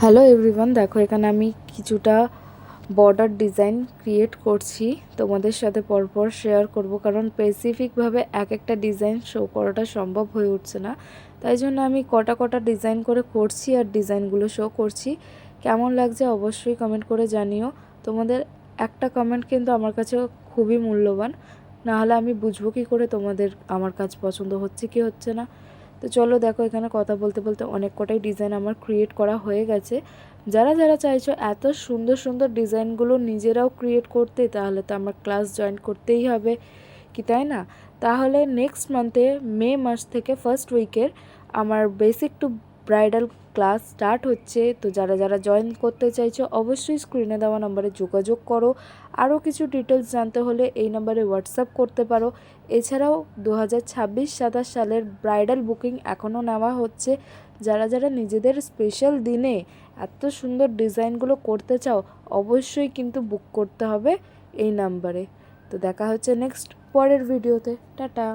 Hello everyone, দেখো এখানে আমি কিছুটা বর্ডার ডিজাইন ক্রিয়েট করছি, তোমাদের সাথে পরপর শেয়ার করব, কারণ স্পেসিফিকভাবে এক একটা ডিজাইন শো করাটা সম্ভব হয়ে উঠছে না। তাই জন্য আমি কটা কটা ডিজাইন করে করছি আর ডিজাইনগুলো শো করছি। কেমন লাগছে অবশ্যই কমেন্ট করে জানিও। তোমাদের একটা কমেন্ট কিন্তু আমার কাছে খুবই মূল্যবান, না হলে আমি বুঝবো কী করে তোমাদের আমার কাজ পছন্দ হচ্ছে কি হচ্ছে না। তো চলো দেখো, এখানে কথা বলতে বলতে অনেক কটাই ডিজাইন আমার ক্রিয়েট করা হয়ে গেছে। যারা যারা চাইছো এত সুন্দর সুন্দর ডিজাইনগুলো নিজেরাও ক্রিয়েট করতে, তাহলে তো আমার ক্লাস জয়েন করতেই হবে, কি তাই না? তাহলে নেক্সট মান্থে মে মাস থেকে ফার্স্ট উইকের আমার basic to bridal class start হচ্ছে। তো যারা যারা জয়েন করতে চাইছো অবশ্যই স্ক্রিনে দেওয়া নাম্বারে যোগাযোগ করো। আরও কিছু ডিটেলস জানতে হলে এই নাম্বারে হোয়াটসঅ্যাপ করতে পারো। এছাড়াও 2026-27 সালের ব্রাইডাল বুকিং এখনও নেওয়া হচ্ছে। যারা যারা নিজেদের স্পেশাল দিনে এত সুন্দর ডিজাইনগুলো করতে চাও অবশ্যই কিন্তু বুক করতে হবে এই নাম্বারে। তো দেখা হচ্ছে নেক্সট পরের ভিডিওতে। টাটা।